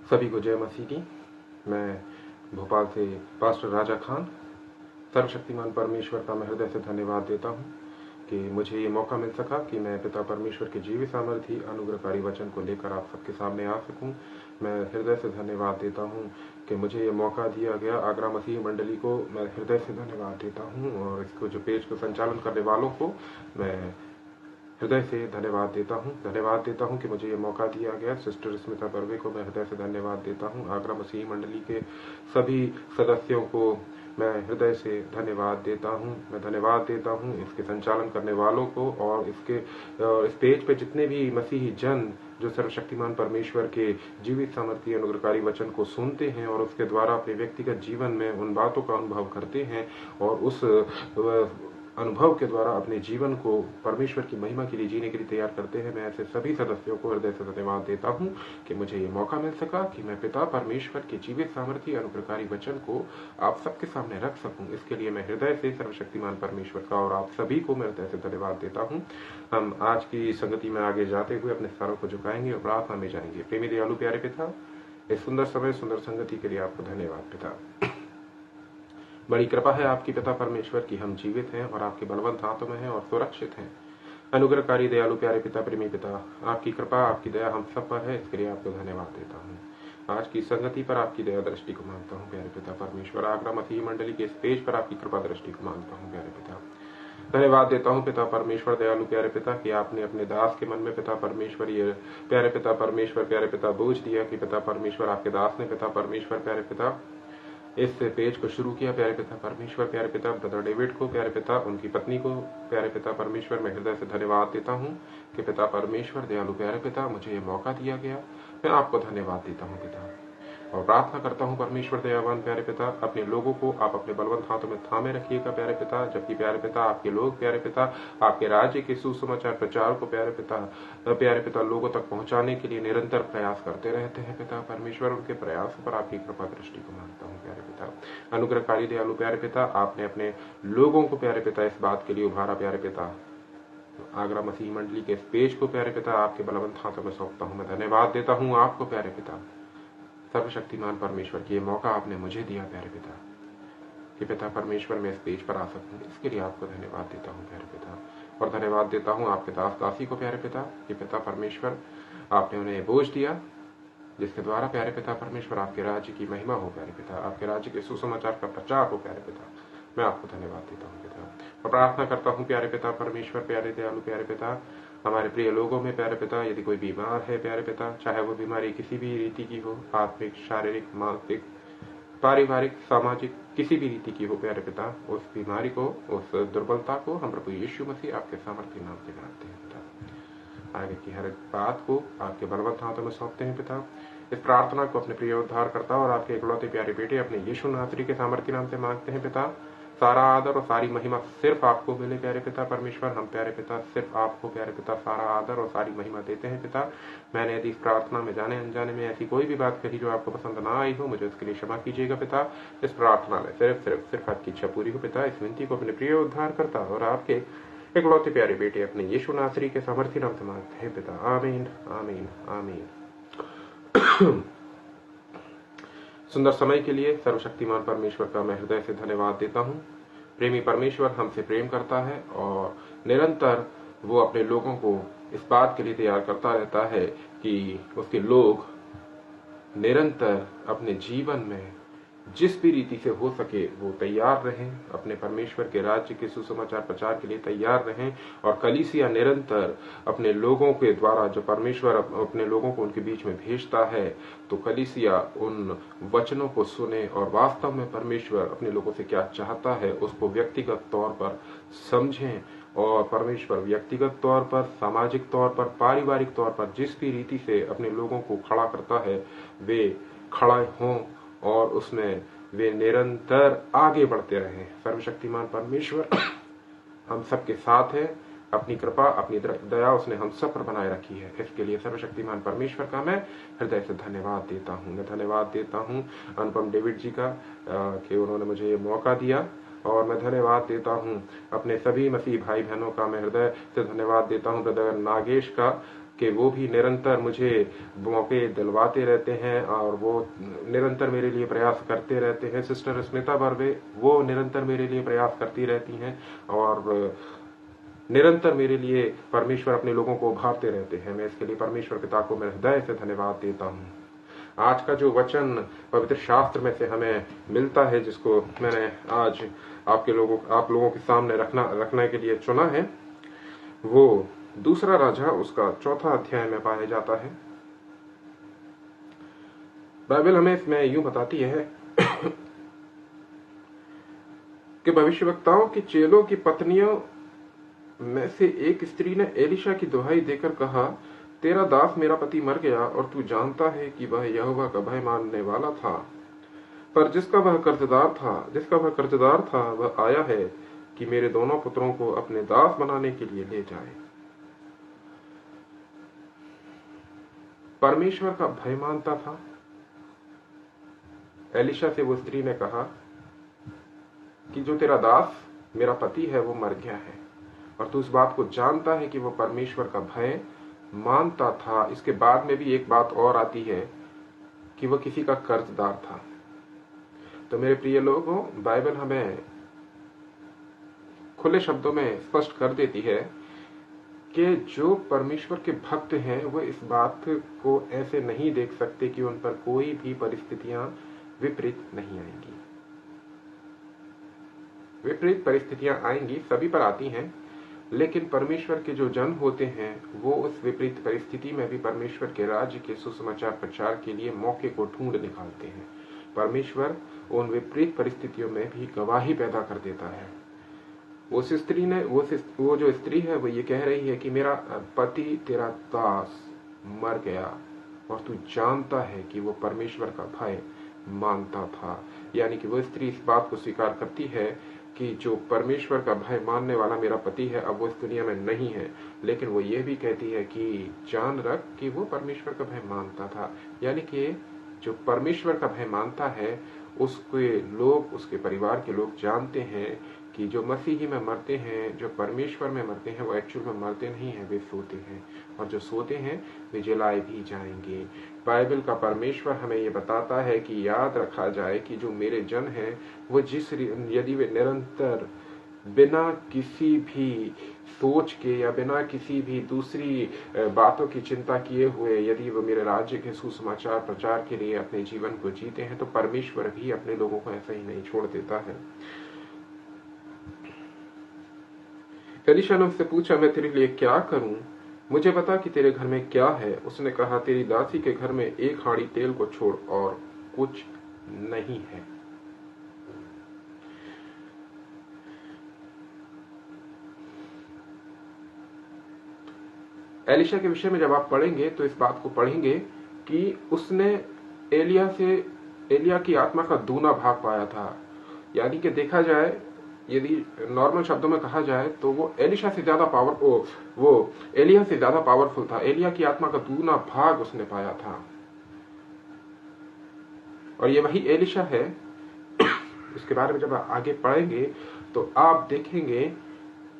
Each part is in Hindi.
सभी को जय मसीह की। मैं भोपाल से पास्टर राजा खान सर्वशक्तिमान परमेश्वर का मैं हृदय से धन्यवाद देता हूँ कि मुझे ये मौका मिल सका कि मैं पिता परमेश्वर के जीवित सामर्थी अनुग्रहकारी वचन को लेकर आप सबके सामने आ सकूं। मैं हृदय से धन्यवाद देता हूँ कि मुझे ये मौका दिया गया। आगरा मसीह मंडली को मैं हृदय से धन्यवाद देता हूँ और इसको जो पेज को संचालन करने वालों को मैं हृदय से धन्यवाद देता हूँ कि मुझे ये मौका दिया गया। सिस्टर स्मिता बर्वे को मैं हृदय से धन्यवाद देता हूँ। आगरा मसीह मंडली के सभी सदस्यों को मैं हृदय से धन्यवाद देता हूँ। मैं धन्यवाद देता हूँ इसके संचालन करने वालों को और इस पेज पे जितने भी मसीही जन जो सर्वशक्तिमान परमेश्वर के जीवित सामर्थी अनुग्रहकारी वचन को सुनते हैं और उसके द्वारा अपने व्यक्तिगत जीवन में उन बातों का अनुभव करते हैं और उस अनुभव के द्वारा अपने जीवन को परमेश्वर की महिमा के लिए जीने के लिए तैयार करते हैं। मैं ऐसे सभी सदस्यों को हृदय से धन्यवाद देता हूं कि मुझे ये मौका मिल सका कि मैं पिता परमेश्वर के जीवित सामर्थी अनुग्रहकारी वचन को आप सबके सामने रख सकूं। इसके लिए मैं हृदय से सर्वशक्तिमान परमेश्वर का और आप सभी को मैं हृदय से धन्यवाद देता हूँ। हम आज की संगति में आगे जाते हुए अपने सारों को झुकाएंगे और प्रार्थना में जाएंगे। प्रेमी दयालु प्यारे पिता, इस सुंदर समय सुंदर संगति के लिए आपको धन्यवाद पिता। बड़ी कृपा है आपकी पिता परमेश्वर की, हम जीवित हैं और आपके बलवंत हाथों में हैं और सुरक्षित हैं। अनुग्रहकारी दयालु प्यारे पिता, प्रेमी पिता, आपकी कृपा आपकी दया हम सब पर है, इसके लिए आपको धन्यवाद देता हूँ। आज की संगति पर आपकी दया दृष्टि को मांगता हूँ प्यारे पिता परमेश्वर। आगरा मसीह मंडली के इस पेज पर आपकी कृपा दृष्टि को मांगता हूँ प्यारे पिता। धन्यवाद देता हूँ पिता परमेश्वर दयालु प्यारे पिता कि आपने अपने दास के मन में पिता परमेश्वर ये प्यारे पिता बोझ दिया कि पिता परमेश्वर आपके दास ने पिता परमेश्वर प्यारे पिता इस पेज को शुरू किया। प्यारे पिता परमेश्वर, प्यारे पिता ब्रदर डेविड को, प्यारे पिता उनकी पत्नी को, प्यारे पिता परमेश्वर मैं हृदय से धन्यवाद देता हूँ कि पिता परमेश्वर दयालु प्यारे पिता मुझे ये मौका दिया गया। मैं आपको धन्यवाद देता हूँ पिता और प्रार्थना करता हूँ परमेश्वर दयावान प्यारे पिता, अपने लोगों को आप अपने बलवंत हाथों में थामे रखिएगा प्यारे पिता। जबकि प्यारे पिता आपके लोग प्यारे पिता आपके राज्य के सुसमाचार प्रचार को प्यारे पिता लोगों तक पहुंचाने के लिए निरंतर प्रयास करते रहते हैं पिता परमेश्वर। उनके प्रयासों पर आपकी कृपा दृष्टि को मांगता हूँ प्यारे पिता। अनुग्रहकारी दयालु प्यारे पिता, आपने अपने लोगों को प्यारे पिता इस बात के लिए उभारा प्यारे पिता। आगरा मसीह मंडली के इस पेज को प्यारे पिता आपके बलवंत हाथों में सौंपता हूँ। मैं धन्यवाद देता हूँ आपको प्यारे पिता सर्वशक्तिमान परमेश्वर की ये मौका आपने मुझे दिया प्यारे पिता कि पिता परमेश्वर मैं इस पेज पर आ सकूं। इसके लिए आपको धन्यवाद देता हूं प्यारे पिता और धन्यवाद देता हूं आपके दास दासी को प्यारे पिता कि पिता परमेश्वर आपने उन्हें बोझ दिया जिसके द्वारा प्यारे पिता परमेश्वर आपके राज्य की महिमा हो प्यारे पिता, आपके राज्य के सुसमाचार का प्रचार हो प्यारे पिता। मैं आपको धन्यवाद देता हूँ पिता और प्रार्थना करता हूँ प्यारे पिता परमेश्वर, प्यारे दयालु प्यारे पिता, हमारे प्रिय लोगों में प्यारे पिता यदि कोई बीमार है प्यारे पिता, चाहे वो बीमारी किसी भी रीति की हो, आत्मिक शारीरिक मानसिक पारिवारिक सामाजिक किसी भी रीति की हो प्यारे पिता, उस बीमारी को उस दुर्बलता को हम प्रभु यीशु मसीह आपके सामर्थ्य नाम से जानते हैं पिता। आगे की हर बात को आपके बलवंत हाथों में सौंपते हैं पिता। इस प्रार्थना को अपने प्रिय उद्धार करता और आपके इकलौते प्यारे बेटे अपने यीशु नासरी के सामर्थ्य नाम से मांगते हैं पिता। सारा आदर और सारी महिमा सिर्फ आपको मिले प्यारे पिता परमेश्वर। हम प्यारे पिता सिर्फ आपको प्यारे पिता सारा आदर और सारी महिमा देते हैं पिता। मैंने यदि इस प्रार्थना में जाने अनजाने में ऐसी कोई भी बात कही जो आपको पसंद ना आई हो, मुझे उसके लिए क्षमा कीजिएगा पिता। इस प्रार्थना में सिर्फ आपकी इच्छा पूरी हो पिता। इस विनती को अपने प्रिय उद्धार करता और आपके इकलौते प्यारे बेटे अपने यीशु नासरी के सामर्थ्य नाम से मांगते हैं पिता। आमीन आमीन आमीन। सुंदर समय के लिए सर्वशक्तिमान परमेश्वर का मैं हृदय से धन्यवाद देता हूँ। प्रेमी परमेश्वर हमसे प्रेम करता है और निरंतर वो अपने लोगों को इस बात के लिए तैयार करता रहता है कि उसके लोग निरंतर अपने जीवन में जिस भी रीति से हो सके वो तैयार रहें, अपने परमेश्वर के राज्य के सुसमाचार प्रचार के लिए तैयार रहें। और कलीसिया निरंतर अपने लोगों के द्वारा जो परमेश्वर अपने लोगों को उनके बीच में भेजता है, तो कलीसिया उन वचनों को सुने और वास्तव में परमेश्वर अपने लोगों से क्या चाहता है उसको व्यक्तिगत तौर पर समझें और परमेश्वर व्यक्तिगत तौर पर, सामाजिक तौर पर, पारिवारिक तौर पर जिस भी रीति से अपने लोगों को खड़ा करता है वे खड़ा हों और उसमें वे निरंतर आगे बढ़ते रहें। सर्वशक्तिमान परमेश्वर हम सबके साथ है। अपनी कृपा अपनी दया उसने हम सब पर बनाए रखी है। इसके लिए सर्वशक्तिमान परमेश्वर का मैं हृदय से धन्यवाद देता हूँ। मैं धन्यवाद देता हूँ अनुपम डेविड जी का कि उन्होंने मुझे ये मौका दिया और मैं धन्यवाद देता हूँ अपने सभी मसीह भाई बहनों का मैं हृदय से धन्यवाद देता हूँ। ब्रदर नागेश का कि वो भी निरंतर मुझे मौके दिलवाते रहते हैं और वो निरंतर मेरे लिए प्रयास करते रहते हैं। सिस्टर स्मिता बर्वे वो निरंतर मेरे लिए प्रयास करती रहती हैं और निरंतर मेरे लिए परमेश्वर अपने लोगों को उभारते रहते हैं। मैं इसके लिए परमेश्वर पिता को मैं हृदय से धन्यवाद देता हूँ। आज का जो वचन पवित्र शास्त्र में से हमें मिलता है, जिसको मैंने आज आप लोगों के सामने रखने के लिए चुना है, वो दूसरा राजा उसका 4 अध्याय में पाया जाता है। बाइबल हमें इसमें यूं बताती है कि भविष्यवक्ताओं की चेलों की पत्नियों में से एक स्त्री ने एलिशा की दुहाई देकर कहा, तेरा दास मेरा पति मर गया और तू जानता है कि वह यहोवा का भय मानने वाला था, पर जिसका वह कर्जदार था वह आया है कि मेरे दोनों पुत्रों को अपने दास बनाने के लिए ले जाए। परमेश्वर का भय मानता था। एलिशा से वो स्त्री ने कहा कि जो तेरा दास मेरा पति है वो मर गया है और तू इस बात को जानता है कि वो परमेश्वर का भय मानता था। इसके बाद में भी एक बात और आती है कि वह किसी का कर्जदार था। तो मेरे प्रिय लोगों, बाइबल हमें खुले शब्दों में स्पष्ट कर देती है कि जो परमेश्वर के भक्त हैं वो इस बात को ऐसे नहीं देख सकते कि उन पर कोई भी परिस्थितियां विपरीत नहीं आएंगी। विपरीत परिस्थितियां आएंगी, सभी पर आती हैं, लेकिन परमेश्वर के जो जन होते हैं वो उस विपरीत परिस्थिति में भी परमेश्वर के राज्य के सुसमाचार प्रचार के लिए मौके को ढूंढ निकालते हैं। परमेश्वर उन विपरीत परिस्थितियों में भी गवाही पैदा कर देता है। वो जो स्त्री है वो ये कह रही है कि मेरा पति तेरा दास मर गया और तू जानता है कि वो परमेश्वर का भय मानता था। यानी कि वो स्त्री इस बात को स्वीकार करती है कि जो परमेश्वर का भय मानने वाला मेरा पति है अब वो इस दुनिया में नहीं है, लेकिन वो ये भी कहती है कि जान रख कि वो परमेश्वर का भय मानता था। यानी कि जो परमेश्वर का भय मानता है उसके परिवार के लोग जानते हैं कि जो मसीही में मरते हैं, जो परमेश्वर में मरते हैं, वो एक्चुअल में मरते नहीं हैं, वे सोते हैं, और जो सोते हैं वे जलाए भी जाएंगे। बाइबल का परमेश्वर हमें ये बताता है कि याद रखा जाए कि जो मेरे जन हैं वो यदि वे निरंतर बिना किसी भी सोच के या बिना किसी भी दूसरी बातों की चिंता किए हुए यदि वो मेरे राज्य के सुसमाचार प्रचार के लिए अपने जीवन को जीते हैं तो परमेश्वर भी अपने लोगों को ऐसा ही नहीं छोड़ देता है। एलीशा ने उससे पूछा, मैं तेरे लिए क्या करूं? मुझे बता कि तेरे घर में क्या है। उसने कहा, तेरी दासी के घर में 1 हांडी तेल को छोड़ और कुछ नहीं है। एलीशा के विषय में जब आप पढ़ेंगे तो इस बात को पढ़ेंगे कि उसने एलिया की आत्मा का दूना भाग पाया था। यानी कि देखा जाए, यदि नॉर्मल शब्दों में कहा जाए तो वो एलिया से ज्यादा पावरफुल था। एलिया की आत्मा का दूना भाग उसने पाया था और ये वही एलिशा है। इसके बारे में जब आगे पढ़ेंगे तो आप देखेंगे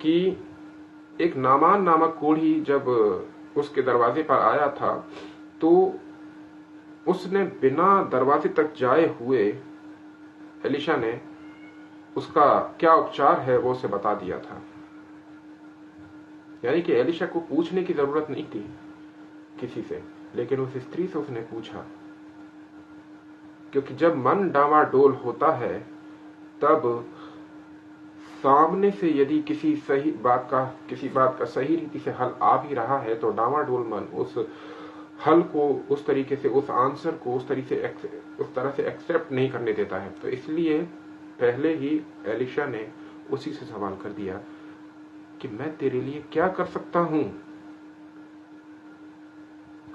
कि एक नामान नामक कोढ़ी जब उसके दरवाजे पर आया था तो उसने बिना दरवाजे तक जाए हुए एलिशा ने उसका क्या उपचार है वो उसे बता दिया था। यानी कि एलिशा को पूछने की जरूरत नहीं थी किसी से, लेकिन उस स्त्री से उसने पूछा, क्योंकि जब मन डावाडोल होता है तब सामने से यदि किसी बात का सही रीति से हल आ भी रहा है तो डावाडोल मन उस हल को उस तरीके से, उस आंसर को उस तरह से एक्सेप्ट नहीं करने देता है। तो इसलिए पहले ही एलिशा ने उसी से सवाल कर दिया कि मैं तेरे लिए क्या कर सकता हूं।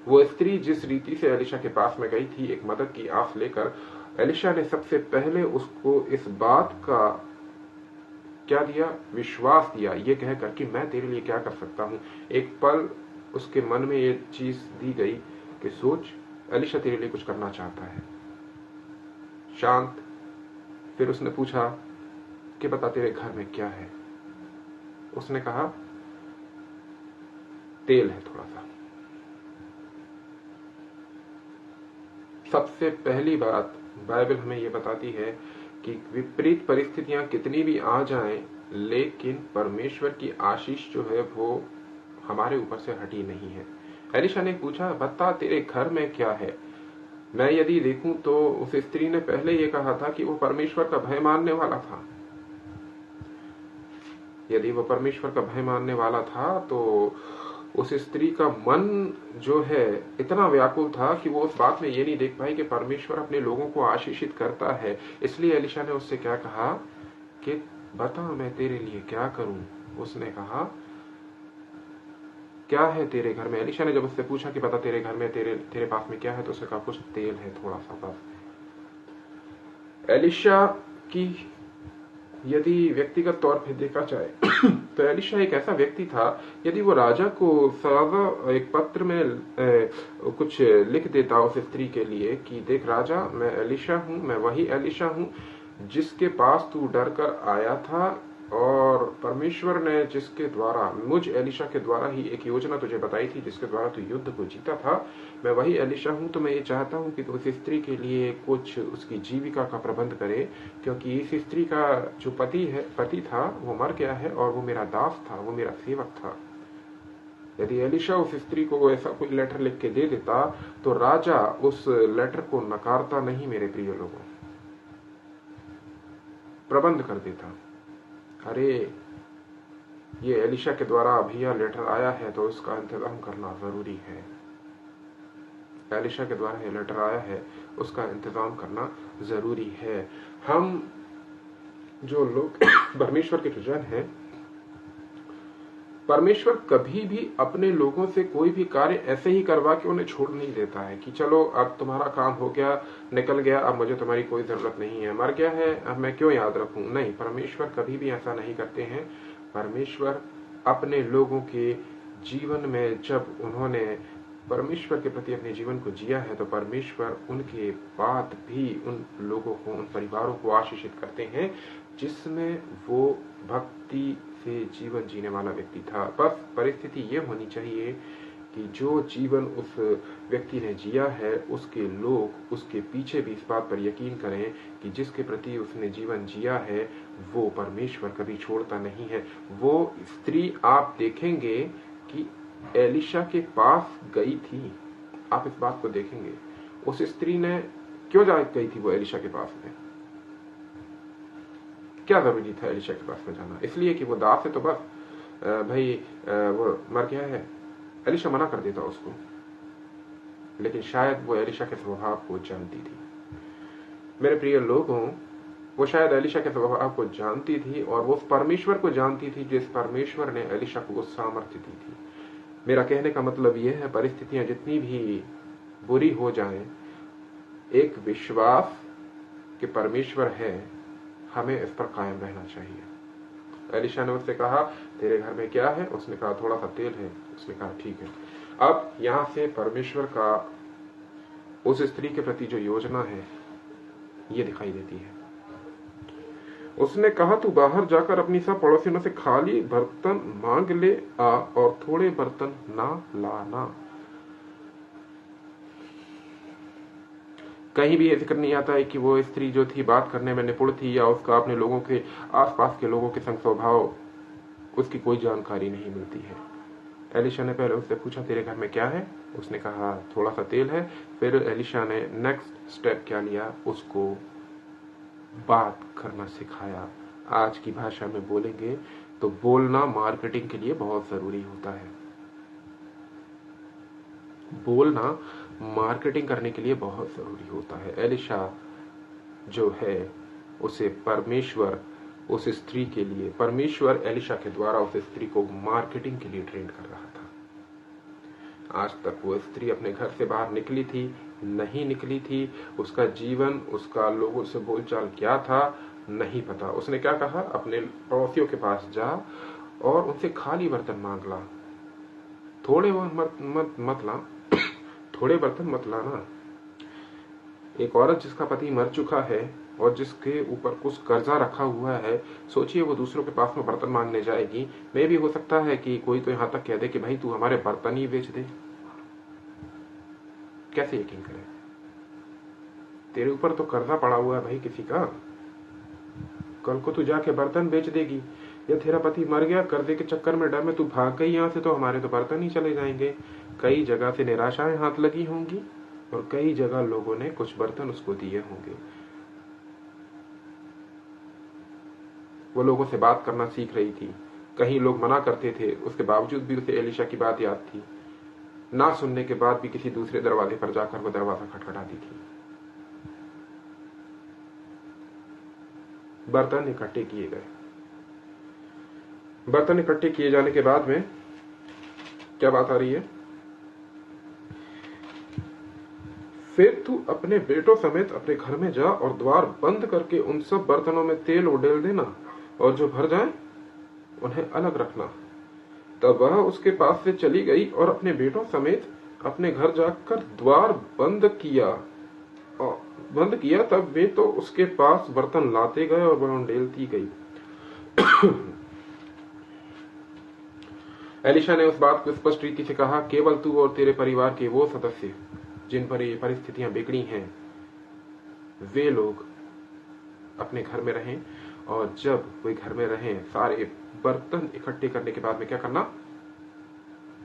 वो स्त्री जिस रीति से एलिशा के पास में गई थी एक मदद की आस लेकर, एलिशा ने सबसे पहले उसको इस बात का क्या दिया, विश्वास दिया, ये कहकर कि मैं तेरे लिए क्या कर सकता हूं। एक पल उसके मन में ये चीज दी गई कि सोच, एलिशा तेरे लिए कुछ करना चाहता है। शांत। फिर उसने पूछा कि बता तेरे घर में क्या है। उसने कहा तेल है थोड़ा सा। सबसे पहली बात बाइबल हमें ये बताती है कि विपरीत परिस्थितियां कितनी भी आ जाएं, लेकिन परमेश्वर की आशीष जो है वो हमारे ऊपर से हटी नहीं है। एलिशा ने पूछा, बता तेरे घर में क्या है। मैं यदि देखूं तो उस स्त्री ने पहले ये कहा था कि वो परमेश्वर का भय मानने वाला था। यदि वो परमेश्वर का भय मानने वाला था तो उस स्त्री का मन जो है इतना व्याकुल था कि वो उस बात में ये नहीं देख पाई कि परमेश्वर अपने लोगों को आशीषित करता है। इसलिए एलिशा ने उससे क्या कहा कि बता मैं तेरे लिए क्या करूं। उसने कहा, क्या है तेरे घर में। एलिशा ने जब उससे पूछा कि बता तेरे घर में तेरे पास में क्या है, तो उसने कहा कुछ तेल है थोड़ा सा बस। एलिशा की यदि व्यक्तिगत तौर पर देखा जाए तो एलिशा एक ऐसा व्यक्ति था, यदि वो राजा को सादा एक पत्र में कुछ लिख देता उस स्त्री के लिए कि देख राजा, मैं एलिशा हूं, मैं वही एलिशा हूं जिसके पास तू डर कर आया था, और परमेश्वर ने जिसके द्वारा मुझ एलिशा के द्वारा ही एक योजना तुझे बताई थी जिसके द्वारा तू युद्ध को जीता था, मैं वही एलिशा हूं। तो मैं ये चाहता हूं कि तू उस स्त्री के लिए कुछ उसकी जीविका का प्रबंध करे, क्योंकि इस स्त्री का जो पति था वो मर गया है और वो मेरा दास था, वो मेरा सेवक था। यदि एलिशा उस स्त्री को ऐसा कोई लेटर लिख के दे देता तो राजा उस लेटर को नकारता नहीं, मेरे प्रिय लोगों, प्रबंध कर देता। अरे ये एलिशा के द्वारा भैया लेटर आया है तो उसका इंतजाम करना जरूरी है। एलिशा के द्वारा ये लेटर आया है, उसका इंतजाम करना जरूरी है। हम जो लोग परमेश्वर के जो जन हैं, परमेश्वर कभी भी अपने लोगों से कोई भी कार्य ऐसे ही करवा के उन्हें छोड़ नहीं देता है कि चलो अब तुम्हारा काम हो गया, निकल गया, अब मुझे तुम्हारी कोई जरूरत नहीं है, मर गया है, अब मैं क्यों याद रखूं। नहीं, परमेश्वर कभी भी ऐसा नहीं करते हैं। परमेश्वर अपने लोगों के जीवन में जब उन्होंने परमेश्वर के प्रति अपने जीवन को जिया है तो परमेश्वर उनके बाद भी उन लोगों को, उन परिवारों को आशीषित करते हैं जिसमें वो भक्ति से जीवन जीने वाला व्यक्ति था। बस परिस्थिति ये होनी चाहिए कि जो जीवन उस व्यक्ति ने जिया है उसके लोग उसके पीछे भी इस बात पर यकीन करें कि जिसके प्रति उसने जीवन जिया है वो परमेश्वर कभी छोड़ता नहीं है। वो स्त्री आप देखेंगे कि एलिशा के पास गई थी, आप इस बात को देखेंगे। उस स्त्री ने क्यों जा गई थी वो एलिशा के पास में, क्या जरूरी था एलिशा के पास में जाना। इसलिए कि वो दास है तो बस भाई वो मर गया है, एलिशा मना कर देता उसको। लेकिन शायद वो एलिशा के स्वभाव को जानती थी। मेरे प्रिय लोगों, वो शायद एलिशा के स्वभाव को जानती थी और वो उस परमेश्वर को जानती थी जिस परमेश्वर ने एलिशा को वो सामर्थ्य दी थी। मेरा कहने का मतलब यह है, परिस्थितियां जितनी भी बुरी हो जाएं, एक विश्वास कि परमेश्वर है, हमें इस पर कायम रहना चाहिए। एलिशा ने उससे कहा तेरे घर में क्या है, उसने कहा थोड़ा सा तेल है। उसने कहा ठीक है। अब यहां से परमेश्वर का उस स्त्री के प्रति जो योजना है ये दिखाई देती है। उसने कहा तू बाहर जाकर अपनी सब पड़ोसियों से खाली बर्तन मांग ले आ और थोड़े बर्तन ना लाना। कहीं भी ये जिक्र नहीं आता है कि वो स्त्री जो थी बात करने में निपुण थी या उसका अपने लोगों के आसपास के लोगों के संग स्वभाव, उसकी कोई जानकारी नहीं मिलती है। एलिशा ने पहले उससे पूछा तेरे घर में क्या है, उसने कहा थोड़ा सा तेल है। फिर एलिशा ने नेक्स्ट स्टेप क्या लिया, उसको बात करना सिखाया। आज की भाषा में बोलेंगे तो बोलना मार्केटिंग के लिए बहुत जरूरी होता है। बोलना मार्केटिंग करने के लिए बहुत जरूरी होता है। एलिशा जो है उसे परमेश्वर उस स्त्री के लिए, परमेश्वर एलिशा के द्वारा उस स्त्री को मार्केटिंग के लिए ट्रेन कर रहा था। आज तक वो स्त्री अपने घर से बाहर निकली थी, नहीं निकली थी, उसका जीवन, उसका लोगों से बोलचाल क्या था नहीं पता। उसने क्या कहा, अपने पड़ोसियों के पास जा और उनसे खाली बर्तन मांग ला, थोड़े मत ला, थोड़े बर्तन मत लाना। एक औरत जिसका पति मर चुका है और जिसके ऊपर कुछ कर्जा रखा हुआ है, सोचिए वो दूसरों के पास में बर्तन मांगने जाएगी। मे भी हो सकता है कि कोई तो यहां तक कह दे कि भाई तू हमारे बर्तन ही बेच दे। कैसे यकीन करें। तेरे ऊपर तो कर्जा पड़ा हुआ है भाई किसी का। कल को तू जाके बर्तन बेच देगी, या तेरा पति मर गया कर्जे के चक्कर में, डर में तू भाग गई यहाँ से, तो हमारे तो बर्तन ही चले जाएंगे। कई जगह से निराशाएं हाथ लगी होंगी और कई जगह लोगों ने कुछ बर्तन उसको दिए होंगे। वो लोगों से बात करना सीख रही थी, कहीं लोग मना करते थे, उसके बावजूद भी उसे एलिशा की बात याद थी। ना सुनने के बाद भी किसी दूसरे दरवाजे पर जाकर वो दरवाजा खटखटाती थी। बर्तन इकट्ठे किए गए। बर्तन इकट्ठे किए जाने के बाद में क्या बात आ रही है, फिर तू अपने बेटों समेत अपने घर में जा और द्वार बंद करके उन सब बर्तनों में तेल उडेल देना, और जो भर जाए उन्हें अलग रखना। तब वह उसके पास से चली गई और अपने बेटों समेत अपने घर जाकर द्वार बंद किया। तब वे तो उसके पास बर्तन लाते गए और वह उंडेलती गई। एलिशा ने उस बात को स्पष्ट रीति से कहा, केवल तू और तेरे परिवार के वो सदस्य जिन पर ये परिस्थितियां बिगड़ी हैं, वे लोग अपने घर में रहें, और जब वे घर में रहें सारे बर्तन इकट्ठे करने के बाद में क्या करना,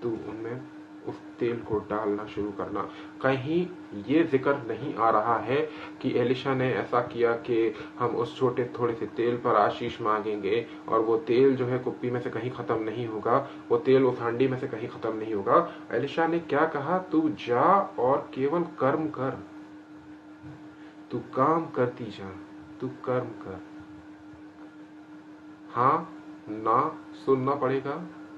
तू उनमें उस तेल को डालना शुरू करना। कहीं ये जिक्र नहीं आ रहा है कि एलिशा ने ऐसा किया कि हम उस छोटे थोड़े से तेल पर आशीष मांगेंगे और वो तेल जो है कुप्पी में से कहीं खत्म नहीं होगा, वो तेल उस हांडी में से कहीं खत्म नहीं होगा। एलिशा ने क्या कहा, तू जा और केवल कर्म कर, तू काम करती जा, तू कर्म कर। हाँ ना सुनना पड़ेगा,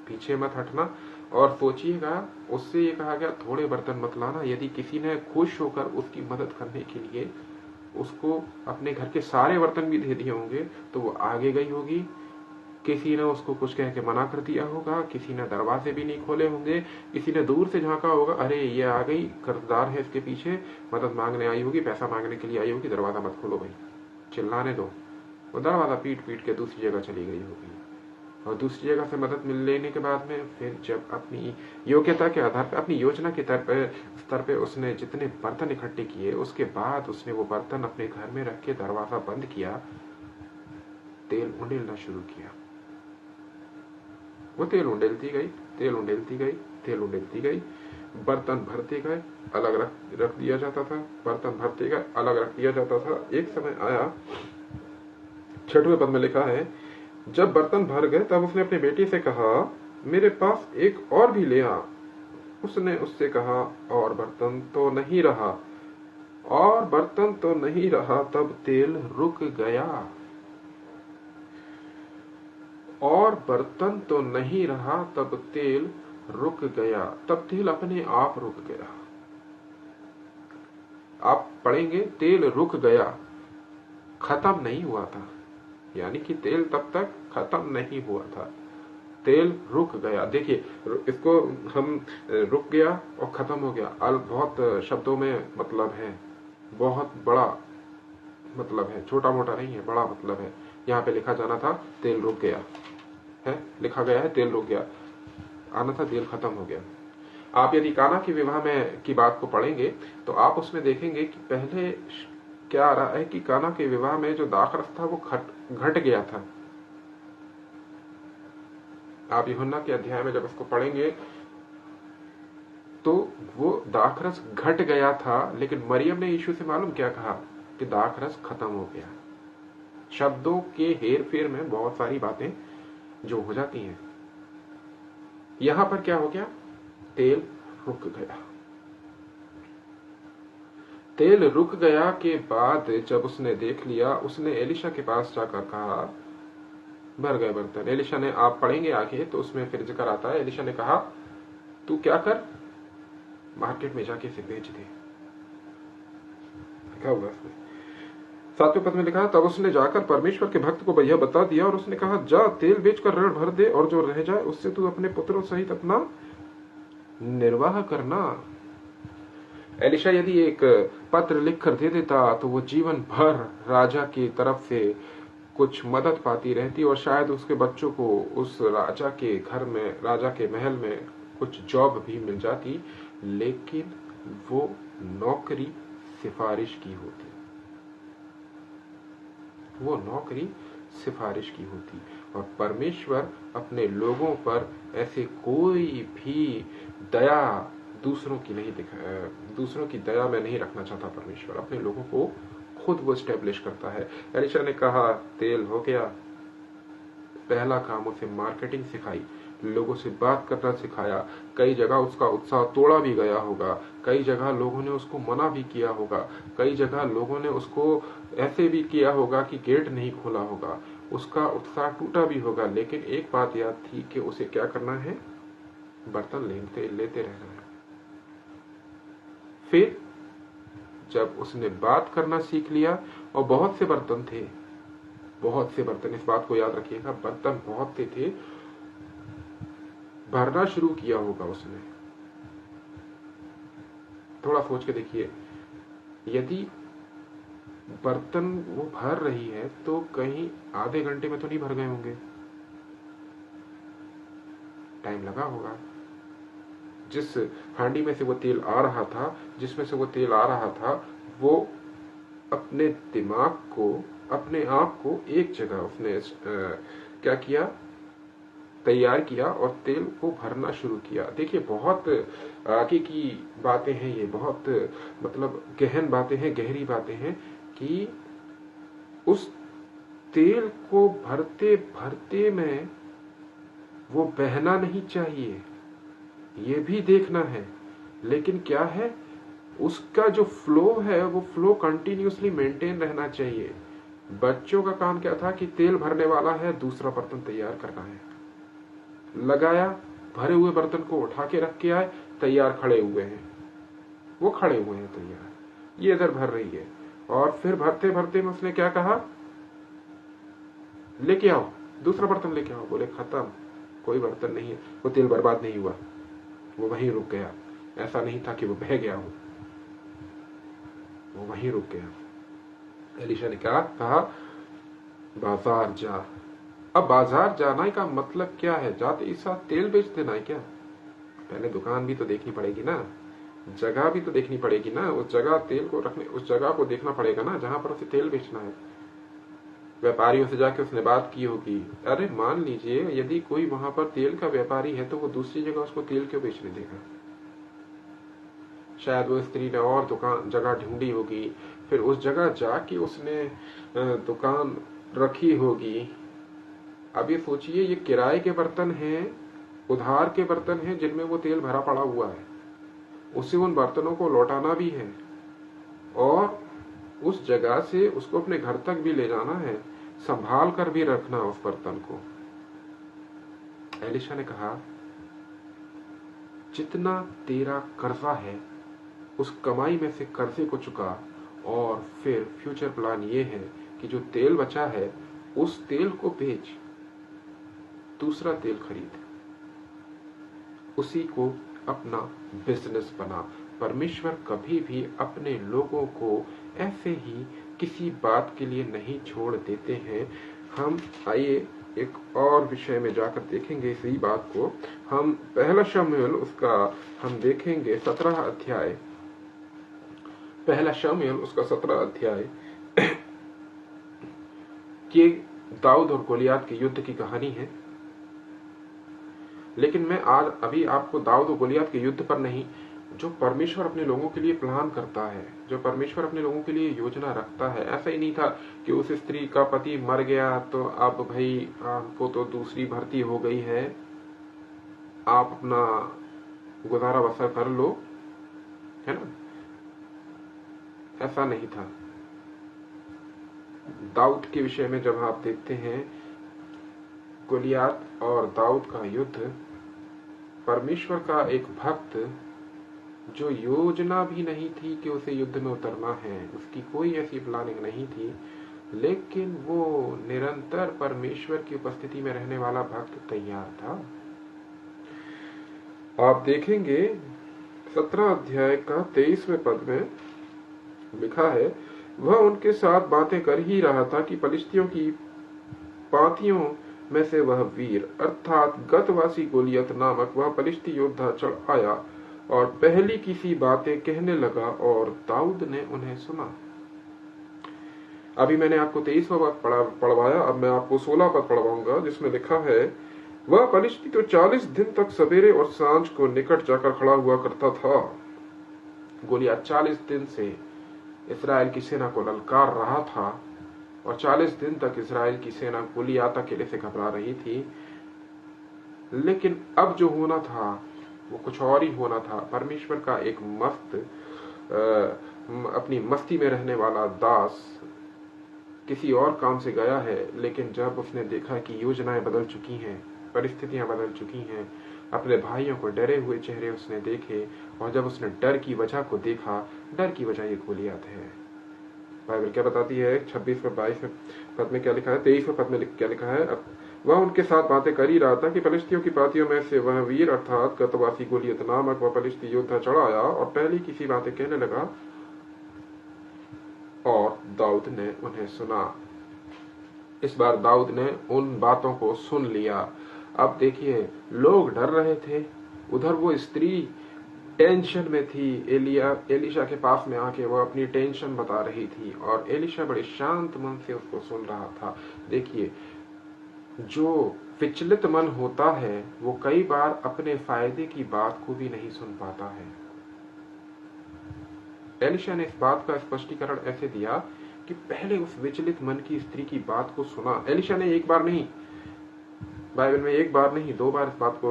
पीछे मत हटना। और सोचिएगा, उससे ये कहा गया थोड़े बर्तन मत लाना। यदि किसी ने खुश होकर उसकी मदद करने के लिए उसको अपने घर के सारे बर्तन भी दे दिए होंगे तो वो आगे गई होगी। किसी ने उसको कुछ कह के मना कर दिया होगा, किसी ने दरवाजे भी नहीं खोले होंगे, किसी ने दूर से झांका होगा, अरे ये आ गई, कर्जदार है इसके पीछे, मदद मांगने आई होगी, पैसा मांगने के लिए आई होगी, दरवाजा मत खोलो भाई, चिल्लाने दो। वो दरवाजा पीट पीट के दूसरी जगह चली गई होगी, और दूसरी जगह से मदद मिल लेने के बाद में फिर जब अपनी योग्यता के आधार पर, अपनी योजना के स्तर पे उसने जितने बर्तन इकट्ठे किए, उसके बाद उसने वो बर्तन अपने घर में रख के दरवाजा बंद किया, तेल उंडेलना शुरू किया। वो तेल उंडेलती गई, तेल उंडेलती गई, तेल उंडेलती गई। बर्तन भरते गए, अलग रख दिया जाता था, बर्तन भरते गए, अलग रख दिया जाता था। एक समय आया, 6वें पद में लिखा है, जब बर्तन भर गए तब उसने अपने बेटे से कहा, मेरे पास एक और भी ले आ। उसने उससे कहा, और बर्तन तो नहीं रहा, और बर्तन तो नहीं रहा। तब तेल रुक गया, और बर्तन तो नहीं रहा, तब तेल रुक गया। तब तेल अपने आप रुक गया। आप पढ़ेंगे, तेल रुक गया, खत्म नहीं हुआ था, यानी कि तेल तब तक खत्म नहीं हुआ था, तेल रुक गया। देखिए, इसको हम रुक गया और खत्म हो गया, बहुत शब्दों में मतलब है, बहुत बड़ा मतलब है, छोटा मोटा नहीं है, बड़ा मतलब है। यहाँ पे लिखा जाना था तेल रुक गया है, लिखा गया है तेल रुक गया, आना था तेल खत्म हो गया। आप यदि काना के विवाह में की बात को पढ़ेंगे तो आप उसमें देखेंगे कि पहले क्या आ रहा है कि काना के विवाह में जो दाखरस था वो घट गया था। आप यूहन्ना के अध्याय में जब इसको पढ़ेंगे तो वो दाखरस घट गया था, लेकिन मरियम ने यीशु से मालूम क्या कहा कि दाखरस खत्म हो गया। शब्दों के हेर फेर में बहुत सारी बातें जो हो जाती हैं। यहां पर क्या हो गया, तेल रुक गया। तेल रुक गया के बाद जब उसने देख लिया, उसने एलिशा के पास जाकर कहा, भर गए बर्तन। एलिशा ने, आप पढ़ेंगे आगे तो उसमें फिर जिक्र आता है, एलिशा ने कहा तू क्या कर, मार्केट में जाके इसे बेच दे। क्या हुआ उसमें, 7वें पद में लिखा, तब उसने जाकर परमेश्वर के भक्त को यह बता दिया और उसने कहा, जा तेल बेचकर ऋण भर दे और जो रह जाए उससे तू अपने पुत्रों सहित अपना निर्वाह करना। एलिशा यदि एक पत्र लिखकर दे देता तो वो जीवन भर राजा की तरफ से कुछ मदद पाती रहती और शायद उसके बच्चों को उस राजा के घर में, राजा के महल में कुछ जॉब भी मिल जाती, लेकिन वो नौकरी सिफारिश की होती। वो नौकरी सिफारिश की होती। और परमेश्वर अपने लोगों पर ऐसे कोई भी दया दूसरों की दया में नहीं रखना चाहता। परमेश्वर अपने लोगों को खुद वो स्टेब्लिश करता है। एलिशा ने कहा तेल हो गया, पहला काम उसे मार्केटिंग सिखाई, लोगों से बात करना सिखाया। कई जगह उसका उत्साह तोड़ा भी गया होगा, कई जगह लोगों ने उसको मना भी किया होगा, कई जगह लोगों ने उसको ऐसे भी किया होगा कि गेट नहीं खोला होगा, उसका उत्साह टूटा भी होगा। लेकिन एक बात याद थी कि उसे क्या करना है, बर्तन लेते रहना है। फिर जब उसने बात करना सीख लिया, और बहुत से बर्तन थे, बहुत से बर्तन, इस बात को याद रखिएगा, बर्तन बहुत से थे, भरना शुरू किया होगा उसने। थोड़ा सोच के देखिए, यदि बर्तन वो भर रही है तो कहीं आधे घंटे में तो नहीं भर गए होंगे, टाइम लगा होगा। जिस हांडी में से वो तेल आ रहा था, जिसमें से वो तेल आ रहा था, वो अपने दिमाग को, अपने आप को एक जगह उसने क्या किया, तैयार किया और तेल को भरना शुरू किया। देखिए बहुत आगे की बातें हैं ये, बहुत मतलब गहन बातें हैं, गहरी बातें हैं कि उस तेल को भरते भरते में वो बहना नहीं चाहिए, ये भी देखना है। लेकिन क्या है, उसका जो फ्लो है वो फ्लो कंटिन्यूअसली मेंटेन रहना चाहिए। बच्चों का काम क्या था कि तेल भरने वाला है, दूसरा बर्तन तैयार करना है, लगाया, भरे हुए बर्तन को उठा के रख के आए, तैयार खड़े हुए हैं, वो खड़े हुए हैं तैयार, ये इधर भर रही है। और फिर भरते भरते में उसने क्या कहा, लेके आओ, दूसरा बर्तन लेके आओ। बोले खत्म, कोई बर्तन नहीं है। वो तेल बर्बाद नहीं हुआ, वो वहीं रुक गया। ऐसा नहीं था कि वो बह गया हो, वो वहीं रुक गया। एलिशा ने क्या कहा, बाजार जा। अब बाजार जाने का मतलब क्या है, जाते इस साथ तेल बेच देना है क्या? पहले दुकान भी तो देखनी पड़ेगी ना, जगह भी तो देखनी पड़ेगी ना, उस जगह तेल को रखने, उस जगह को देखना पड़ेगा ना जहां पर उसे तेल बेचना है। व्यापारियों से जाके उसने बात की होगी, अरे मान लीजिए यदि कोई वहां पर तेल का व्यापारी है तो वो दूसरी जगह उसको तेल क्यों बेचने देगा? शायद वो स्त्री ने और दुकान जगह ढूंढी होगी, फिर उस जगह जाके उसने दुकान रखी होगी। अब ये सोचिए, ये किराए के बर्तन हैं, उधार के बर्तन हैं जिनमें वो तेल भरा पड़ा हुआ है, उसे उन बर्तनों को लौटाना भी है और उस जगह से उसको अपने घर तक भी ले जाना है, संभाल कर भी रखना उस बर्तन को। एलिशा ने कहा, जितना तेरा कर्जा है उस कमाई में से कर्जे को चुका, और फिर फ्यूचर प्लान ये है कि जो तेल बचा है उस तेल को बेच, दूसरा तेल खरीद, उसी को अपना बिजनेस बना। परमेश्वर कभी भी अपने लोगों को ऐसे ही किसी बात के लिए नहीं छोड़ देते हैं। हम आइए एक और विषय में जाकर देखेंगे इसी बात को। हम पहला शमूएल उसका हम देखेंगे 17 अध्याय, पहला शमूएल उसका 17 अध्याय कि दाऊद और गोलियात के युद्ध की कहानी है। लेकिन मैं आज अभी आपको दाऊद और गोलियात के युद्ध पर नहीं, जो परमेश्वर अपने लोगों के लिए प्लान करता है, जो परमेश्वर अपने लोगों के लिए योजना रखता है। ऐसा ही नहीं था कि उस स्त्री का पति मर गया तो अब भाई आपको तो दूसरी भर्ती हो गई है, आप अपना गुजारा बसर कर लो, है ना, ऐसा नहीं था। दाऊद के विषय में जब आप देखते हैं, गोलियात और दाऊद का युद्ध, परमेश्वर का एक भक्त जो योजना भी नहीं थी कि उसे युद्ध में उतरना है, उसकी कोई ऐसी प्लानिंग नहीं थी, लेकिन वो निरंतर परमेश्वर की उपस्थिति में रहने वाला भक्त तैयार था। आप देखेंगे 17 अध्याय का 23वें पद में लिखा है, वह उनके साथ बातें कर ही रहा था कि फलिश्तियों की पातियों में से वह वीर अर्थात गतवासी गोलियत नामक वह फलिश्ती योद्धा चढ़ आया और पहली किसी बातें कहने लगा और दाऊद ने उन्हें सुना। अभी मैंने आपको 23वां पद पढ़वाया, अब मैं आपको 16 पद पढ़वाऊंगा, जिसमें लिखा है, वह पलिश्ती तो 40 दिन तक सवेरे और सांझ को निकट जाकर खड़ा हुआ करता था। गोलियात 40 दिन से इस्राएल की सेना को ललकार रहा था और 40 दिन तक इस्राएल की सेना गोलियात अकेले से घबरा रही थी। लेकिन अब जो होना था वो कुछ और ही होना था। परमेश्वर का एक अपनी मस्ती में रहने वाला दास किसी और काम से गया है, लेकिन जब उसने देखा कि योजनाएं बदल चुकी हैं, परिस्थितियां बदल चुकी हैं, अपने भाइयों को डरे हुए चेहरे उसने देखे, और जब उसने डर की वजह को देखा, डर की वजह ये गोलियात है। बाइबल क्या बताती है? 26 और 22 पद में क्या लिखा है? 23वें पद में क्या लिखा है? वह उनके साथ बातें कर ही रहा था कि फलिश्तियों की पातियों में से वह वीर अर्थात गतवासी गोलियत नामक वह फलिश्ती योद्धा चढ़ आया और पहली किसी बातें कहने लगा, और दाऊद ने उन्हें सुना। इस बार दाऊद ने उन बातों को सुन लिया। अब देखिए, लोग डर रहे थे, उधर वो स्त्री टेंशन में थी। एलिशा के पास में आके वो अपनी टेंशन बता रही थी और एलिशा बड़े शांत मन से उसको सुन रहा था। देखिए, जो विचलित मन होता है वो कई बार अपने फायदे की बात को भी नहीं सुन पाता है। एलिशा ने इस बात का स्पष्टीकरण ऐसे दिया कि पहले उस विचलित मन की स्त्री की बात को सुना। एलिशा ने एक बार नहीं, बाइबल में एक बार नहीं 2 बार इस बात को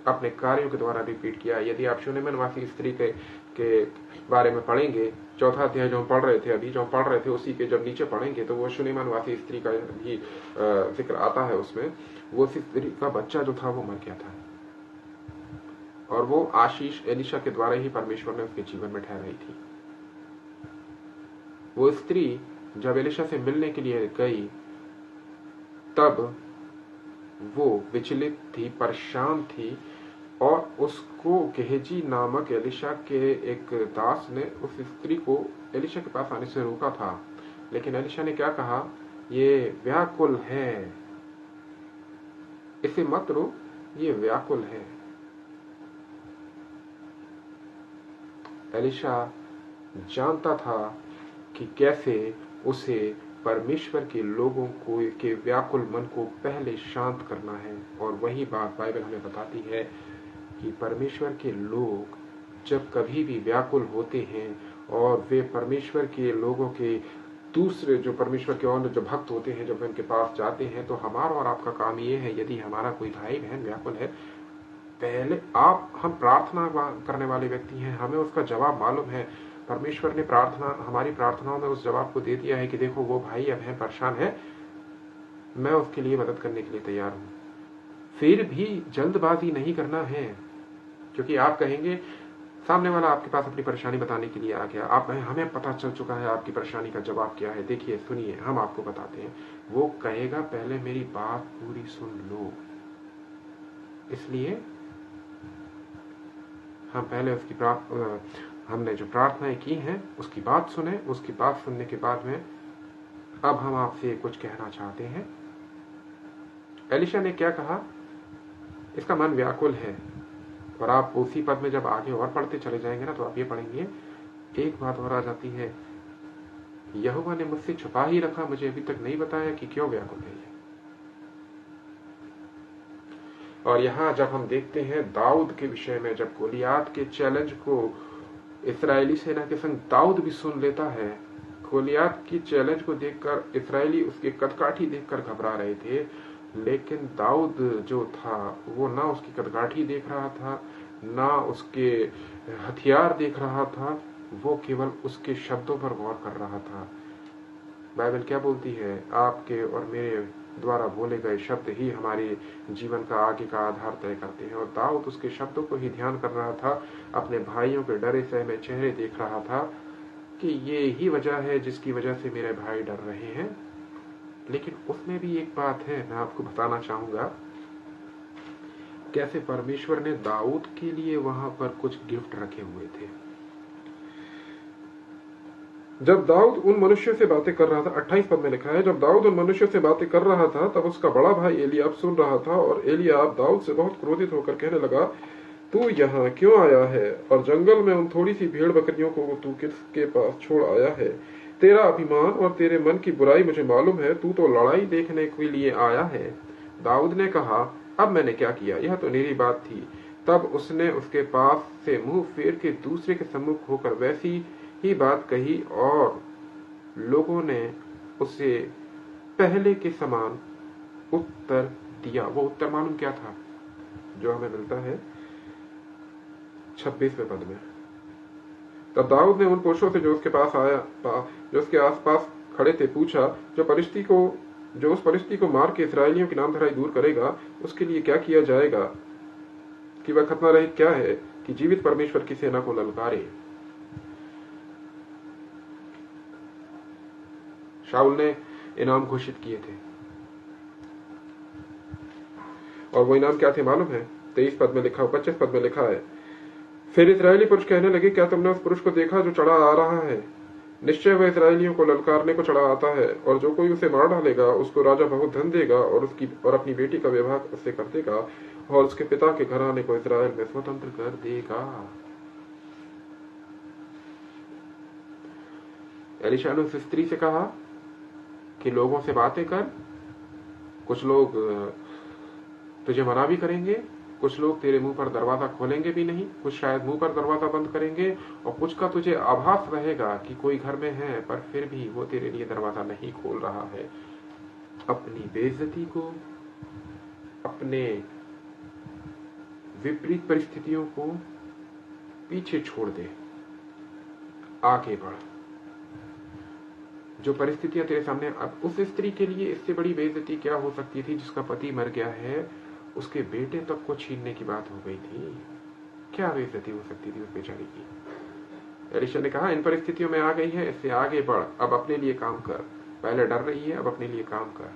अपने कार्यों के द्वारा रिपीट किया। यदि आप शूनेमिन वासी स्त्री के बारे में पढ़ेंगे, 4था अध्याय जो हम पढ़ रहे थे, अभी जो हम पढ़ रहे थे उसी के जब नीचे पढ़ेंगे तो वो शूनेमिन वासी स्त्री का भी जिक्र आता है। उसमें वो स्त्री का बच्चा जो था वो मर गया था और वो आशीष एलिशा के द्वारा ही परमेश्वर ने उसके जीवन में ठहराई थी। वो स्त्री जब एलिशा से मिलने के लिए गई तब वो विचलित थी, परेशान थी, और उसको गेहजी नामक एलिशा के एक दास ने उस स्त्री को एलिशा के पास आने से रोका था। लेकिन एलिशा ने क्या कहा? ये व्याकुल है, इसे मत रो, ये व्याकुल है। एलिशा जानता था कि कैसे उसे परमेश्वर के लोगों को के व्याकुल मन को पहले शांत करना है। और वही बात बाइबल हमें बताती है कि परमेश्वर के लोग जब कभी भी व्याकुल होते हैं और वे परमेश्वर के लोगों के दूसरे जो परमेश्वर के और जो भक्त होते हैं, जब वे उनके पास जाते हैं, तो हमारा और आपका काम ये है, यदि हमारा कोई भाई बहन व्याकुल है, पहले हम प्रार्थना करने वाले व्यक्ति हैं, हमें उसका जवाब मालूम है। परमेश्वर ने हमारी प्रार्थनाओं में उस जवाब को दे दिया है कि देखो वो भाई अब है, परेशान है, मैं उसके लिए मदद करने के लिए तैयार हूं। फिर भी जल्दबाजी नहीं करना है, क्योंकि आप कहेंगे सामने वाला आपके पास अपनी परेशानी बताने के लिए आ गया, हमें पता चल चुका है आपकी परेशानी का जवाब क्या है, देखिए सुनिए हम आपको बताते हैं। वो कहेगा पहले मेरी बात पूरी सुन लो। इसलिए हम पहले हमने जो प्रार्थनाएं की हैं उसकी बात सुने, उसकी बात सुनने के बाद में अब हम आपसे कुछ कहना चाहते हैं। एलिशा ने क्या कहा? इसका मन व्याकुल है। और आप उसी पद में जब आगे और पढ़ते चले जाएंगे ना तो आप ये पढ़ेंगे, एक बात और आ जाती है, यहोवा ने मुझसे छुपा ही रखा, मुझे अभी तक नहीं बताया कि क्यों व्याकुल है ये। और यहाँ जब हम देखते हैं दाऊद के विषय में, जब गोलियात के चैलेंज को इस्राएली सेना के संग दाऊद भी सुन लेता है, गोलियात की चैलेंज को देखकर इस्राएली उसके कदकाठी देखकर घबरा रहे थे, लेकिन दाऊद जो था वो ना उसकी कदकाठी देख रहा था, ना उसके हथियार देख रहा था, वो केवल उसके शब्दों पर गौर कर रहा था। बाइबल क्या बोलती है? आपके और मेरे द्वारा बोले गए शब्द ही हमारे जीवन का आगे का आधार तय करते हैं। और दाऊद उसके शब्दों को ही ध्यान कर रहा था, अपने भाइयों के डरे सहमे चेहरे देख रहा था कि ये ही वजह है जिसकी वजह से मेरे भाई डर रहे हैं। लेकिन उसमें भी एक बात है, मैं आपको बताना चाहूंगा कैसे परमेश्वर ने दाऊद के लिए वहां पर कुछ गिफ्ट रखे हुए थे। जब दाऊद उन मनुष्यों से बातें कर रहा था, 28 पद में लिखा है, जब दाऊद उन मनुष्यों से बातें कर रहा था तब उसका बड़ा भाई एलियाब सुन रहा था। और एलियाब दाऊद से बहुत क्रोधित होकर कहने लगा, तू यहाँ क्यों आया है और जंगल में उन थोड़ी सी भेड़ बकरियों को तू किसके पास छोड़ आया है? तेरा अभिमान और तेरे मन की बुराई मुझे मालूम है, तू तो लड़ाई देखने के लिए आया है। दाऊद ने कहा, अब मैंने क्या किया, यह तो मेरी बात थी। तब उसने उसके पास से मुंह फेर के दूसरे के सम्मुख होकर वैसी ही बात कही और लोगों ने उसे पहले के समान उत्तर दिया। वो उत्तर मालूम क्या था जो हमें मिलता है 26वें पद में। तब दाऊद ने उन पुरुषों से जो उसके पास आया था, जो उसके आसपास खड़े थे, पूछा, जो उस परिस्थिति को मार के इस्राएलियों की नामधराई दूर करेगा, उसके लिए क्या किया जाएगा कि वह खतना रहित क्या है कि जीवित परमेश्वर की सेना को ललकारे। शाऊल ने इनाम घोषित किए थे और वो इनाम क्या थे मालूम है? 23 पद में लिखा, 25 पद में लिखा है, फिर इस्राएली पुरुष कहने लगे, क्या तुमने उस पुरुष को देखा जो चढ़ा आ रहा है? निश्चय वह इस्राएलियों को ललकारने को चढ़ा आता है, और जो कोई उसे मार डालेगा उसको राजा बहुत धन देगा और अपनी बेटी का विवाह उससे कर देगा और उसके पिता के घराने को इस्राएल में स्वतंत्र कर देगा। एलीशा ने उस स्त्री से कहा कि लोगों से बातें कर, कुछ लोग तुझे मना भी करेंगे, कुछ लोग तेरे मुंह पर दरवाजा खोलेंगे भी नहीं, कुछ शायद मुंह पर दरवाजा बंद करेंगे, और कुछ का तुझे आभास रहेगा कि कोई घर में है, पर फिर भी वो तेरे लिए दरवाजा नहीं खोल रहा है। अपनी बेइज्जती को, अपने विपरीत परिस्थितियों को पीछे छोड़ दे, आगे बढ़। जो परिस्थितियां तेरे सामने, अब उस स्त्री के लिए इससे बड़ी बेइज्जती क्या हो सकती थी जिसका पति मर गया है, उसके बेटे तक को छीनने की बात हो गई थी। क्या बेइज्जती हो सकती थी उस बेचारी की। एलीशा ने कहा, इन परिस्थितियों में आ गई है, इससे आगे बढ़, अब अपने लिए काम कर। पहले डर रही है, अब अपने लिए काम कर।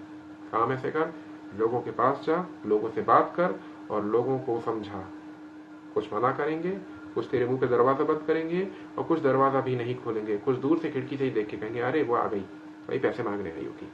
काम ऐसे कर, लोगों के पास जा, लोगों से बात कर और लोगों को समझा। कुछ मना करेंगे, कुछ तेरे मुंह पे दरवाजा बंद करेंगे और कुछ दरवाजा भी नहीं खोलेंगे। कुछ दूर से खिड़की से ही देख के कहेंगे, अरे वो आ गई, भाई पैसे मांगने आई होगी।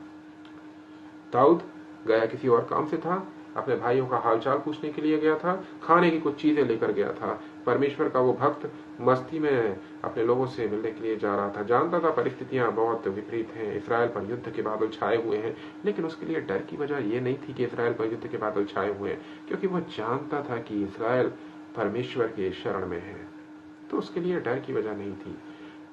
दाऊद गया किसी और काम से था, अपने भाइयों का हालचाल पूछने के लिए गया था, खाने की कुछ चीजें लेकर गया था। परमेश्वर का वो भक्त मस्ती में अपने लोगों से मिलने के लिए जा रहा था। जानता था परिस्थितियां बहुत विपरीत हैं, इसराइल पर युद्ध के बादल छाए हुए हैं, लेकिन उसके लिए डर की वजह यह नहीं थी कि इसराइल पर युद्ध के बादल छाए हुए हैं, क्योंकि वह जानता था कि इसराइल परमेश्वर के शरण में है। तो उसके लिए डर की वजह नहीं थी।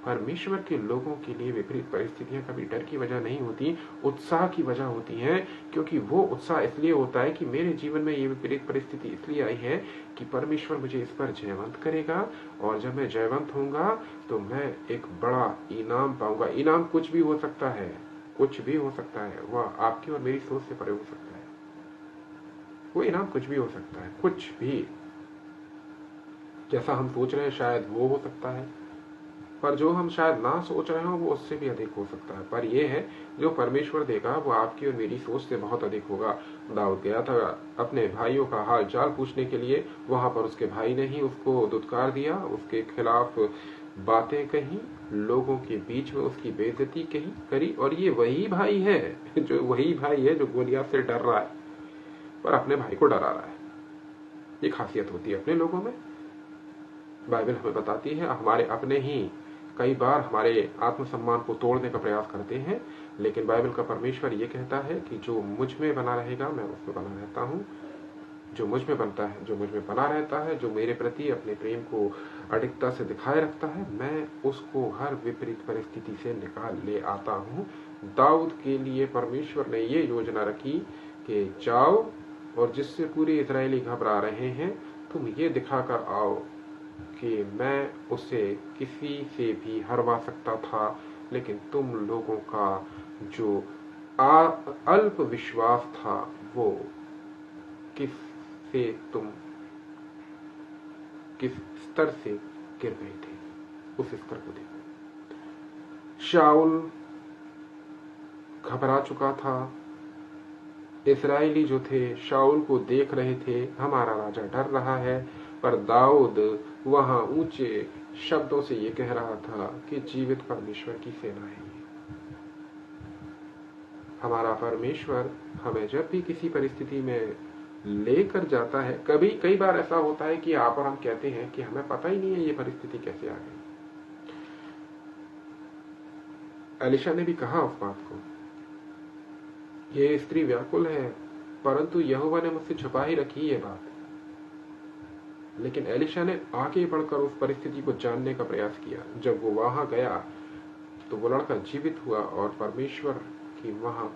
परमेश्वर के लोगों के लिए विपरीत परिस्थितियां कभी डर की वजह नहीं होती, उत्साह की वजह होती है। क्योंकि वो उत्साह इसलिए होता है कि मेरे जीवन में ये विपरीत परिस्थिति इसलिए आई है कि परमेश्वर मुझे इस पर जयवंत करेगा, और जब मैं जयवंत होऊंगा तो मैं एक बड़ा इनाम पाऊंगा। इनाम कुछ भी हो सकता है, कुछ भी हो सकता है, वह आपकी और मेरी सोच से परे हो सकता है। वो इनाम कुछ भी हो सकता है, कुछ भी। जैसा हम सोच रहे हैं शायद वो हो सकता है, पर जो हम शायद ना सोच रहे हो वो उससे भी अधिक हो सकता है। पर यह है, जो परमेश्वर देगा वो आपकी और मेरी सोच से बहुत अधिक होगा। दाऊद गया था अपने भाइयों का हाल चाल पूछने के लिए, वहां पर उसके भाई ने ही उसको दुत्कार दिया, उसके खिलाफ बातें कही, लोगों के बीच में उसकी बेइज्जती करी। और ये वही भाई है जो गोलियात से डर रहा है, पर अपने भाई को डरा रहा है। ये खासियत होती है अपने लोगों में। बाइबल हमें बताती है, हमारे अपने ही कई बार हमारे आत्मसम्मान को तोड़ने का प्रयास करते हैं, लेकिन बाइबल का परमेश्वर ये कहता है कि जो मुझ में बना रहेगा मैं उसमें बना रहता हूँ। जो मुझ में बनता है, जो मुझ में बना रहता है, जो मेरे प्रति अपने प्रेम को अडिगता से दिखाए रखता है, मैं उसको हर विपरीत परिस्थिति से निकाल ले आता हूँ। दाऊद के लिए परमेश्वर ने ये योजना रखी कि जाओ और जिससे पूरे इजरायली घबरा रहे हैं, तुम ये दिखाकर आओ कि मैं उसे किसी से भी हरवा सकता था, लेकिन तुम लोगों का जो अल्प विश्वास था वो किस स्तर से गिर गए थे, उस स्तर को देखो। शाऊल घबरा चुका था, इस्राएली जो थे शाऊल को देख रहे थे, हमारा राजा डर रहा है, पर दाऊद वहां ऊंचे शब्दों से ये कह रहा था कि जीवित परमेश्वर की सेना है। हमारा परमेश्वर हमें जब भी किसी परिस्थिति में लेकर जाता है, कई बार ऐसा होता है कि आप और हम कहते हैं कि हमें पता ही नहीं है ये परिस्थिति कैसे आ गई। एलिशा ने भी कहा उस बात को, ये स्त्री व्याकुल है, परंतु यहोवा ने मुझसे छुपा ही रखी ये बात। लेकिन एलिशा ने आगे बढ़कर उस परिस्थिति को जानने का प्रयास किया। जब वो वहां गया तो वो लड़का जीवित हुआ और परमेश्वर की वहां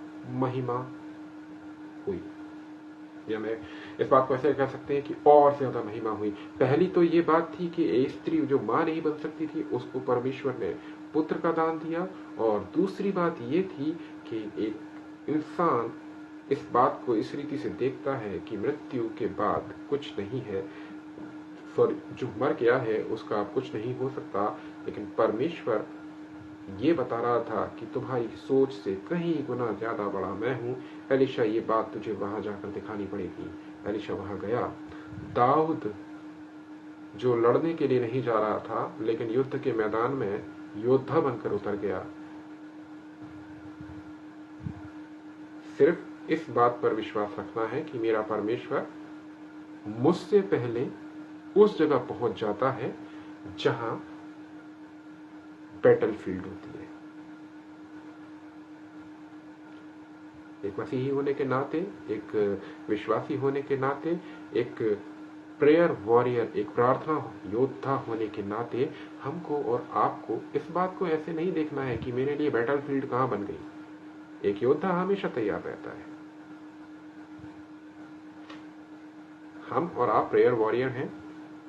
महिमा हुई। या मैं इस बात को ऐसे कह सकते हैं कि और ज्यादा महिमा हुई। पहली तो ये बात थी कि एक स्त्री जो मां नहीं बन सकती थी, उसको परमेश्वर ने पुत्र का दान दिया। और दूसरी बात ये थी कि एक इंसान इस बात को इस रीति से देखता है कि मृत्यु के बाद कुछ नहीं है, जो मर गया है उसका अब कुछ नहीं हो सकता। लेकिन परमेश्वर ये बता रहा था कि तुम्हारी सोच से कहीं गुना ज्यादा बड़ा मैं हूं। एलिशा, ये बात तुझे वहां जाकर दिखानी पड़ेगी। एलिशा वहां गया। दाऊद जो लड़ने के लिए नहीं जा रहा था, लेकिन युद्ध के मैदान में योद्धा बनकर उतर गया। सिर्फ इस बात पर विश्वास रखना है कि मेरा परमेश्वर मुझसे पहले उस जगह पहुंच जाता है जहां बैटलफील्ड होती है। एक मसीही होने के नाते, एक विश्वासी होने के नाते, एक प्रेयर वॉरियर, एक प्रार्थना योद्धा होने के नाते हमको और आपको इस बात को ऐसे नहीं देखना है कि मेरे लिए बैटलफील्ड कहां बन गई। एक योद्धा हमेशा तैयार रहता है। हम और आप प्रेयर वॉरियर हैं,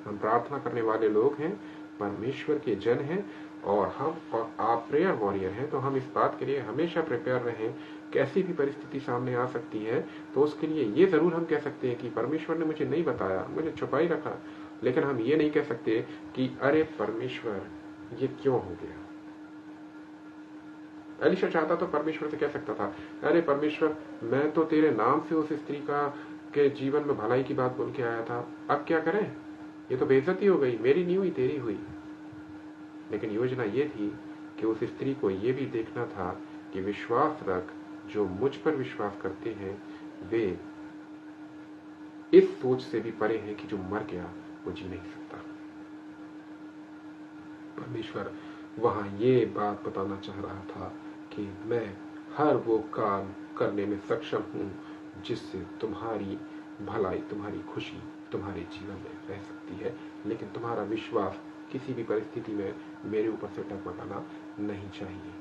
हम प्रार्थना करने वाले लोग हैं, परमेश्वर के जन हैं। और हम और आप प्रेयर वॉरियर हैं, तो हम इस बात के लिए हमेशा प्रिपेयर रहें। कैसी भी परिस्थिति सामने आ सकती है तो उसके लिए ये जरूर हम कह सकते हैं कि परमेश्वर ने मुझे नहीं बताया, मुझे छुपाई रखा। लेकिन हम ये नहीं कह सकते कि अरे परमेश्वर ये क्यों हो गया। एलिशा चाहता तो परमेश्वर से कह सकता था, अरे परमेश्वर, मैं तो तेरे नाम से उस स्त्री का के जीवन में भलाई की बात बोल के आया था, अब क्या करें, ये तो बेइज्जती हो गई, मेरी नहीं हुई तेरी हुई। लेकिन योजना ये थी कि उस स्त्री को ये भी देखना था कि विश्वास रख, जो मुझ पर विश्वास करते हैं वे इस सोच से भी परे हैं कि जो मर गया वो जी नहीं सकता। परमेश्वर वहां ये बात बताना चाह रहा था कि मैं हर वो काम करने में सक्षम हूं जिससे तुम्हारी भलाई, तुम्हारी खुशी तुम्हारे जीवन में रह सकती है। लेकिन तुम्हारा विश्वास किसी भी परिस्थिति में मेरे ऊपर से टकमकाना नहीं चाहिए।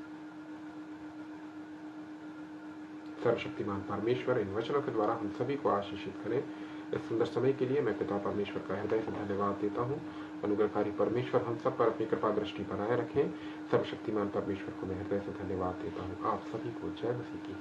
सर्वशक्तिमान परमेश्वर इन वचनों के द्वारा हम सभी को आशीषित करें। इस सुंदर समय के लिए मैं पिता परमेश्वर का हृदय से धन्यवाद देता हूँ। अनुग्रहकारी परमेश्वर हम सब पर अपनी कृपा दृष्टि बनाए रखें। सर्वशक्तिमान परमेश्वर को मैं हृदय से धन्यवाद देता हूँ। आप सभी को जय मसीह की।